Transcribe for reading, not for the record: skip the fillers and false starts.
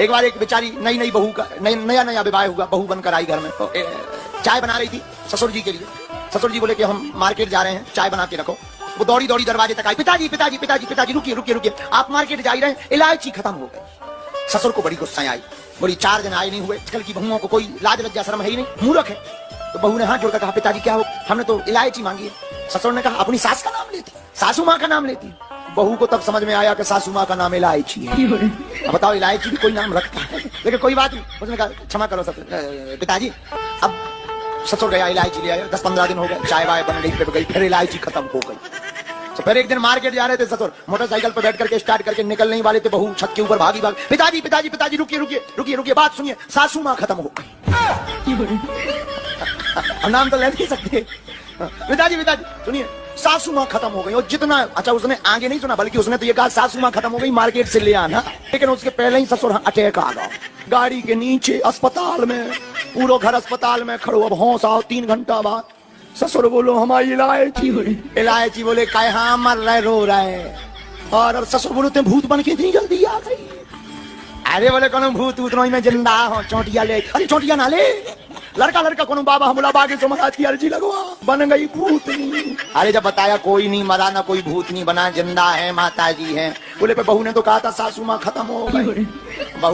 एक बार एक बेचारी नई नई बहू का नया नया विवाह हुआ, बहू बनकर आई घर में, तो चाय बना रही थी ससुर जी के लिए। ससुर जी बोले कि हम मार्केट जा रहे हैं, चाय बना के रखो। वो दौड़ी दौड़ी दरवाजे तक आई, पिताजी पिताजी पिताजी पिताजी रुकिए रुकिए रुकिए, आप मार्केट जा ही रहे हैं, इलायची खत्म हो गई। ससुर को बड़ी गुस्सा आई, बोली 4 दिन आए नहीं हुए, आजकल की बहुओं को कोई लाज लज्जा शर्म है ही नहीं, मूर्ख है। तो बहू ने हाथ जोड़कर कहा, पिताजी क्या हो, हमने तो इलायची मांगी है। ससुर ने कहा, अपनी सास का नाम लेती, सासू माँ का नाम लेती। बहू को तब समझ में आया कि सासू माँ का नाम इलायची है। अब बताओ, इलायची भी कोई नाम रखता है, लेकिन कोई बात नहीं। उसने कहा, क्षमा करो पिताजी। अब ससुर गया, इलायची ले आया। 10-15 दिन हो गए, चाय वाय बन गई, फिर इलायची खत्म हो गई। तो फिर एक दिन मार्केट जा रहे थे ससुर, मोटरसाइकिल पर बैठ करके स्टार्ट करके निकलने ही वाले थे, बहू छत के ऊपर भागी भाग, पिताजी पिताजी पिताजी रुकिए रुकिए रुकिए रुकिए, बात सुनिए, सासू माँ खत्म हो गई। नाम तो ले नहीं सकते। पिताजी पिताजी सुनिए, सासू माँ खत्म हो गई। और जितना अच्छा, उसने आगे नहीं सुना, बल्कि उसने तो ये कहा, सासू माँ खत्म हो गई, मार्केट से ले आना। लेकिन उसके पहले ही ससुर अटैक आ गया, गाड़ी के नीचे अस्पताल में, पूरा घर अस्पताल में खड़ो। अब होश आओ, 3 घंटा बाद ससुर बोलो, हमारी इलायची। इलायची बोले, कहा मर रहे, रो रहे। और अब ससुर बोलो, ते भूत बन के इतनी जल्दी आ गई। अरे बोले, कौन भूत उतना में जिंदा हो, चोटिया ले। अरे चोटिया ना ले, लड़का लड़का कौन बाबा हमला बागे तो महाराज की अर्जी लगवा, बन गई भूतनी। अरे जब बताया कोई नहीं मरा, ना कोई भूतनी बना, जिंदा है, माता जी है। बोले पे बहू ने तो कहा था सासू माँ खत्म हो गई। बहू